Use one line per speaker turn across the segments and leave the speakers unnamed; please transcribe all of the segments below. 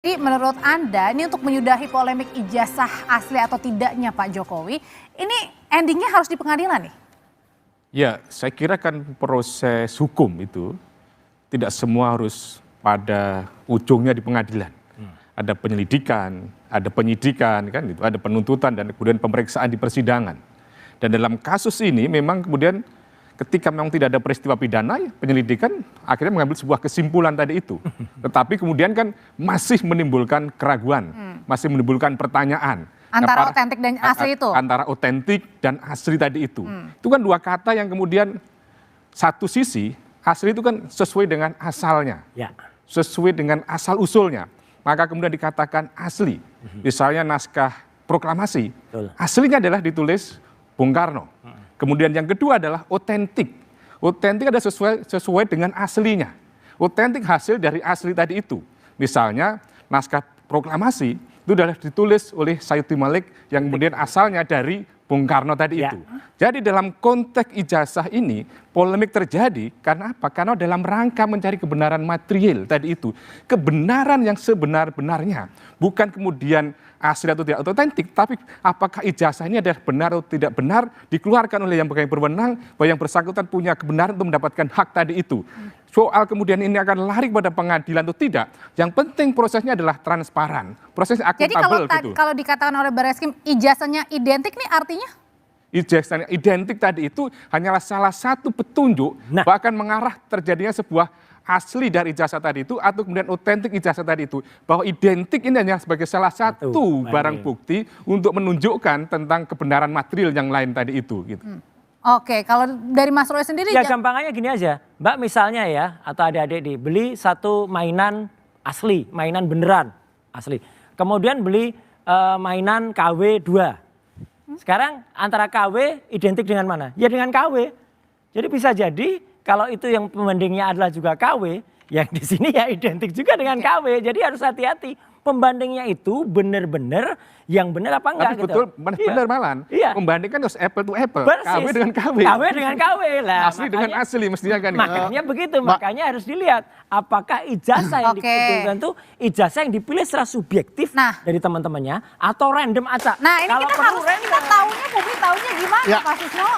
Jadi menurut Anda ini untuk menyudahi polemik ijazah asli atau tidaknya Pak Jokowi, ini endingnya harus di pengadilan nih?
Ya, saya kira kan proses hukum itu tidak semua harus pada ujungnya di pengadilan. Ada penyelidikan, ada penyidikan, kan gitu, ada penuntutan dan kemudian pemeriksaan di persidangan. Dan dalam kasus ini memang kemudian ketika memang tidak ada peristiwa pidana, ya penyelidikan akhirnya mengambil sebuah kesimpulan tadi itu. Tetapi kemudian kan masih menimbulkan keraguan, masih menimbulkan pertanyaan.
Antara otentik dan asli itu?
Antara otentik dan asli tadi itu. Itu kan dua kata yang kemudian satu sisi, asli itu kan sesuai dengan asalnya.
Ya.
Sesuai dengan asal usulnya. Maka kemudian dikatakan asli. Misalnya naskah proklamasi, aslinya adalah ditulis Bung Karno. Kemudian yang kedua adalah otentik. Otentik adalah sesuai dengan aslinya. Otentik hasil dari asli tadi itu. Misalnya naskah proklamasi itu adalah ditulis oleh Sayuti Malik yang kemudian asalnya dari Bung Karno tadi itu. Jadi dalam konteks ijazah ini polemik terjadi karena apa? Karena dalam rangka mencari kebenaran material tadi itu. Kebenaran yang sebenar-benarnya. Bukan kemudian asli atau tidak otentik, tapi apakah ijazah ini adalah benar atau tidak benar dikeluarkan oleh yang berwenang bahwa yang bersangkutan punya kebenaran untuk mendapatkan hak tadi itu. Soal kemudian ini akan lari pada pengadilan atau tidak, yang penting prosesnya adalah transparan, prosesnya akuntabel.
Jadi kalau dikatakan oleh Barreskrim ijazahnya identik nih artinya?
Ijazah identik tadi itu hanyalah salah satu petunjuk bahkan mengarah terjadinya sebuah asli dari ijazah tadi itu atau kemudian otentik ijazah tadi itu, bahwa identik ini hanya sebagai salah satu barang bukti untuk menunjukkan tentang kebenaran material yang lain tadi itu gitu.
Oke, kalau dari Mas Roy sendiri?
Ya gampangannya gini aja, Mbak misalnya ya atau adik-adik nih beli satu mainan asli, mainan beneran asli. Kemudian beli mainan KW 2. Sekarang antara KW identik dengan mana? Ya dengan KW. Jadi bisa jadi kalau itu yang pembandingnya adalah juga KW, yang di sini ya identik juga dengan KW. Jadi harus hati-hati. Pembandingnya itu benar-benar yang benar apa enggak.
Tapi betul, benar malan.
Iya.
Membandingkan harus apple to apple.
Persis.
KW dengan KW.
KW dengan KW lah.
Asli dengan asli mestinya kan.
Makanya begitu, makanya harus dilihat apakah ijazah yang dikumpulkan itu ijazah yang dipilih secara subjektif dari teman-temannya atau random acak.
Nah ini kita harus tahunya, publik tahunya gimana Pak Susno?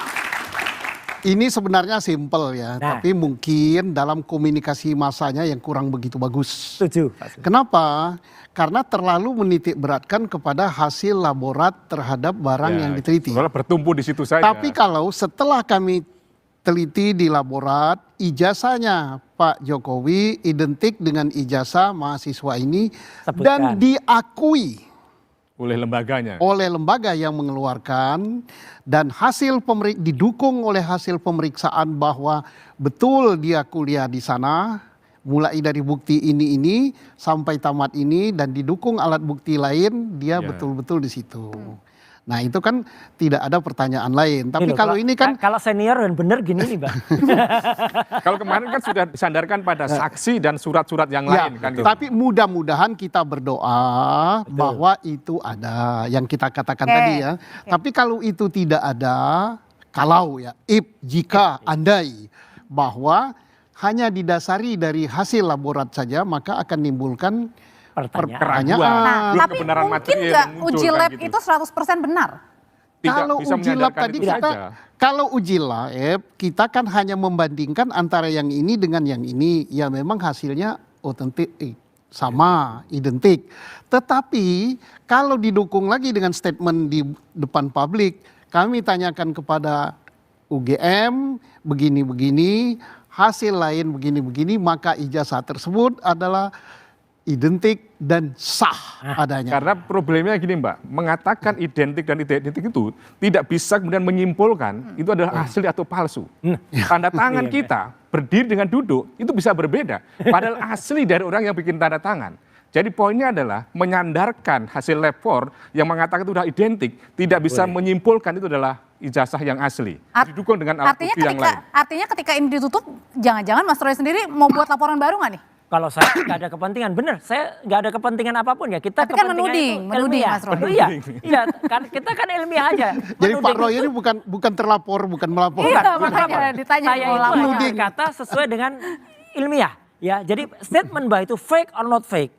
Ini sebenarnya simpel ya, tapi mungkin dalam komunikasi masanya yang kurang begitu bagus.
Setuju.
Kenapa? Karena terlalu menitik beratkan kepada hasil laborat terhadap barang yang diteliti.
Kalau bertumpu di situ saja.
Tapi kalau setelah kami teliti di laborat, ijazahnya Pak Jokowi identik dengan ijazah mahasiswa ini dan diakui
oleh lembaganya.
Oleh lembaga yang mengeluarkan dan didukung oleh hasil pemeriksaan bahwa betul dia kuliah di sana, mulai dari bukti ini sampai tamat ini dan didukung alat bukti lain, dia betul-betul di situ. Nah itu kan tidak ada pertanyaan lain. Tapi kalau ini kan
kalau senior dan benar gini nih, Bang.
Kalau kemarin kan sudah disandarkan pada saksi dan surat-surat yang lain kan.
Tapi mudah-mudahan kita berdoa bahwa itu ada yang kita katakan tadi ya. Tapi kalau itu tidak ada, kalau ya, jika andai bahwa hanya didasari dari hasil laborat saja, maka akan menimbulkan pertanyaan.
Nah, tapi mungkin nggak uji lab itu 100% benar?
Kalau uji lab tadi kalau uji lab kita kan hanya membandingkan antara yang ini dengan yang ini, ya memang hasilnya otentik sama, identik. Tetapi kalau didukung lagi dengan statement di depan publik, kami tanyakan kepada UGM begini-begini, hasil lain begini-begini, maka ijazah tersebut adalah identik dan sah adanya.
Karena problemnya gini Mbak, mengatakan identik dan tidak identik itu tidak bisa kemudian menyimpulkan itu adalah asli atau palsu. Tanda tangan kita berdiri dengan duduk itu bisa berbeda. Padahal asli dari orang yang bikin tanda tangan. Jadi poinnya adalah menyandarkan hasil lab 4 yang mengatakan itu sudah identik, tidak bisa menyimpulkan itu adalah ijazah yang asli. Didukung dengan alat bukti yang lain.
Artinya ketika ini ditutup, jangan-jangan Mas Roy sendiri mau buat laporan baru nggak nih?
Kalau saya nggak ada kepentingan, bener, saya nggak ada kepentingan apapun ya. Kita
tapi kan menuding Mas Roy.
Iya, kita kan ilmiah aja.
Jadi Pak Roy ini bukan terlapor, bukan melapor.
Iya, makanya ditanya
saya itu hanya kata sesuai dengan ilmiah. Ya, jadi statement bahwa itu fake or not fake,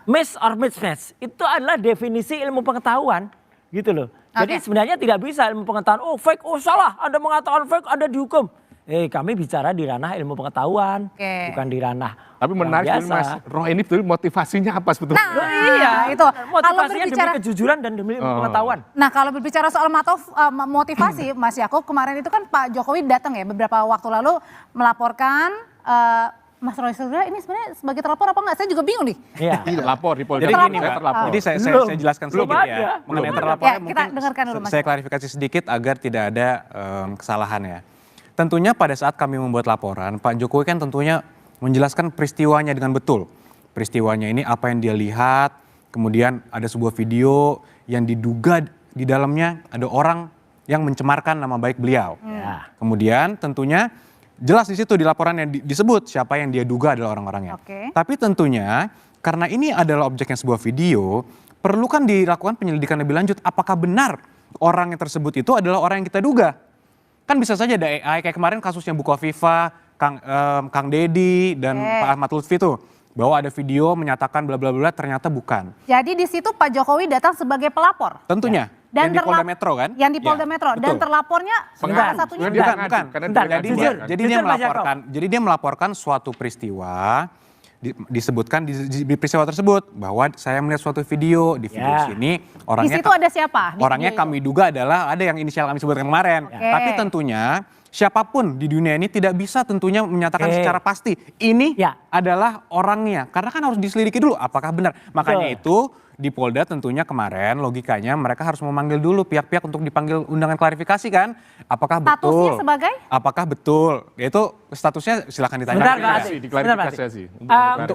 miss or mismatch, itu adalah definisi ilmu pengetahuan, gitu loh. Jadi sebenarnya tidak bisa ilmu pengetahuan, oh fake, oh salah, Anda mengatakan fake, Anda dihukum. Kami bicara di ranah ilmu pengetahuan, bukan di ranah.
Tapi menarik Mas Roh ini betul motivasinya apa sebetulnya?
Nah, iya, itu motivasinya
berbicara,
demi kejujuran dan demi ilmu pengetahuan.
Nah kalau berbicara soal motivasi, Mas Yakub, kemarin itu kan Pak Jokowi datang ya beberapa waktu lalu melaporkan Mas Roy Suryo ini sebenarnya sebagai terlapor apa enggak? Saya juga bingung nih.
Iya.
Terlapor di Polda.
Jadi gini,
terlapor.
Jadi saya jelaskan sedikit ya mengenai terlapornya.
Ya, kita dengarkan dulu, Mas.
Saya klarifikasi sedikit agar tidak ada kesalahan ya. Tentunya pada saat kami membuat laporan, Pak Jokowi kan tentunya menjelaskan peristiwanya dengan betul. Peristiwanya ini apa yang dia lihat, kemudian ada sebuah video yang diduga di dalamnya ada orang yang mencemarkan nama baik beliau. Kemudian tentunya jelas di situ di laporan yang disebut siapa yang dia duga adalah orang-orangnya. Tapi tentunya karena ini adalah objeknya sebuah video, perlu kan dilakukan penyelidikan lebih lanjut. Apakah benar orang yang tersebut itu adalah orang yang kita duga? Kan bisa saja ada AI kayak kemarin kasusnya Bukoviva, Kang Deddy dan Pak Ahmad Lutfi tuh. Bahwa ada video menyatakan bla bla bla ternyata bukan.
Jadi di situ Pak Jokowi datang sebagai pelapor.
Tentunya.
Dan
yang di Polda Metro kan?
Yang di Polda Metro. Dan terlapornya salah satunya
bukan. Jadi dia melaporkan suatu peristiwa, disebutkan di peristiwa tersebut bahwa saya melihat suatu video di sini orangnya.
Di situ ada siapa?
Orangnya kami duga adalah ada yang inisial kami sebutkan kemarin. Tapi tentunya siapapun di dunia ini tidak bisa tentunya menyatakan secara pasti ini adalah orangnya. Karena kan harus diselidiki dulu apakah benar. Makanya itu di Polda tentunya kemarin logikanya mereka harus memanggil dulu pihak-pihak untuk dipanggil undangan klarifikasi kan. Apakah betul?
Statusnya sebagai?
Apakah betul? Itu statusnya silakan ditanya.
Diklarifikasi.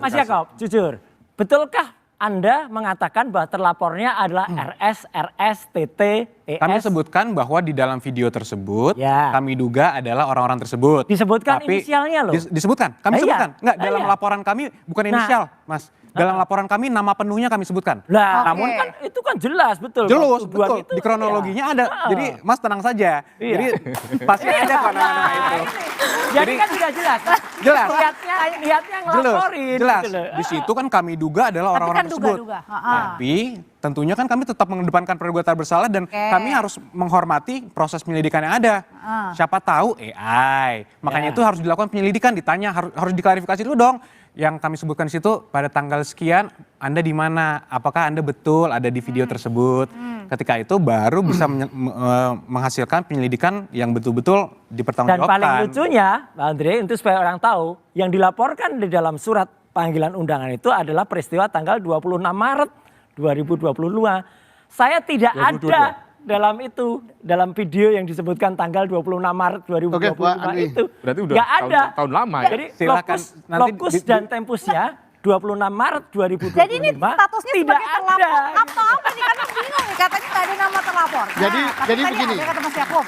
Mas Yakob, jujur, betulkah Anda mengatakan bahwa terlapornya adalah RS, TT, ES?
Kami sebutkan bahwa di dalam video tersebut kami duga adalah orang-orang tersebut.
Disebutkan inisialnya loh.
Disebutkan, kami sebutkan. Enggak, dalam laporan kami bukan inisial, Mas. Dalam laporan kami nama penuhnya kami sebutkan.
Namun kan itu kan jelas betul.
Jelas betul. Di kronologinya ada. Jadi Mas tenang saja. Jadi pasti ada kok nama-nama itu.
Jadi kan sudah jelas.
Jelas.
Niatnya ngelaporin.
Jelas. Di situ kan kami duga adalah orang-orang tersebut. Tapi tentunya kan kami tetap mengedepankan praduga tak bersalah dan kami harus menghormati proses penyelidikan yang ada. Siapa tahu AI. Makanya itu harus dilakukan penyelidikan, ditanya, harus diklarifikasi dulu dong. Yang kami sebutkan di situ pada tanggal sekian Anda di mana? Apakah Anda betul ada di video tersebut? Ketika itu baru bisa menghasilkan penyelidikan yang betul-betul dipertanggungjawabkan.
Dan paling lucunya, Pak Andre, untuk supaya orang tahu, yang dilaporkan di dalam surat panggilan undangan itu adalah peristiwa tanggal 26 Maret 2022. Saya tidak ada dalam video yang disebutkan tanggal 26 Maret 2025 itu.
Berarti udah
nggak ada.
Tahun lama ya.
Jadi lokus dan tempusnya 26 Maret 2025.
Jadi ini statusnya
tidak
sebagai terlapor.
ada.
Apa nih? Karena bingung nih, katanya nggak ada nama terlapor.
Jadi begini.
Ada kata Mas Yakub.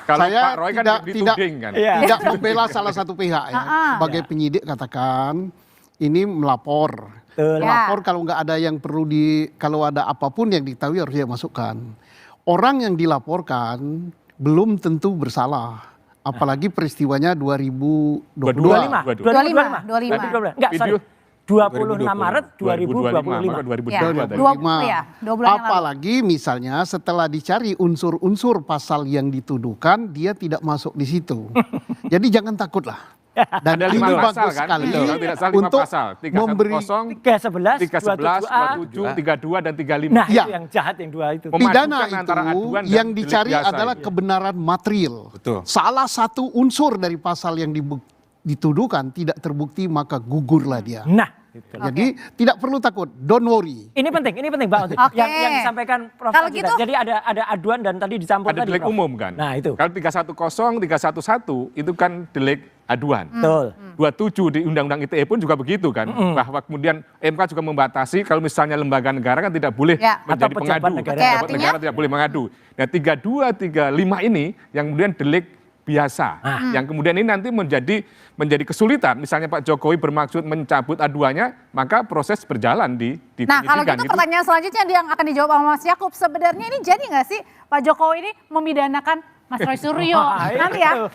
Kalau
Saya
Pak Roy kan dituding kan.
tidak membela salah satu pihak ya. Sebagai penyidik katakan ini melapor. Melapor kalau nggak ada yang perlu kalau ada apapun yang diketahui harus dia masukkan. Orang yang dilaporkan belum tentu bersalah. Apalagi peristiwanya 2022.
25. Enggak, sorry. 26 Maret 2025.
Apalagi misalnya setelah dicari unsur-unsur pasal yang dituduhkan, dia tidak masuk di situ. Jadi jangan takutlah. Dan
ada 5
ini
pasal
bagus
kan?
sekali
Tidak salah 5
untuk
pasal.
310,
311,
27, 32 dan 35.
Nah, itu yang jahat yang dua itu.
Pidana
antara
itu
aduan dan
yang
delik
dicari
biasa
adalah
itu.
kebenaran material.
Betul.
Salah satu unsur dari pasal yang dituduhkan tidak terbukti maka gugurlah dia.
Nah,
Jadi tidak perlu takut, don't worry.
ini penting Pak Untuk. Yang disampaikan Prof.
Kalau
tadi.
gitu,
Jadi ada aduan dan tadi dicampur
Ada
tadi.
delik
Prof.
umum kan.
Nah, itu.
Kalau 310, 311 itu kan delik aduan.
Betul.
27 di Undang-Undang ITE pun juga begitu kan. Bahwa kemudian MK juga membatasi kalau misalnya lembaga negara kan tidak boleh menjadi
Atau pejabat
pengadu.
negara.
Pejabat negara tidak boleh mengadu. Nah 32, 35 ini yang kemudian delik biasa. Yang kemudian ini nanti menjadi kesulitan. Misalnya Pak Jokowi bermaksud mencabut aduannya, maka proses berjalan di
nah kalau
penyidikan.
gitu pertanyaan selanjutnya yang akan dijawab sama Mas Yakub. Sebenarnya ini jadi nggak sih Pak Jokowi ini memidanakan Mas Roy Suryo? Nanti ya.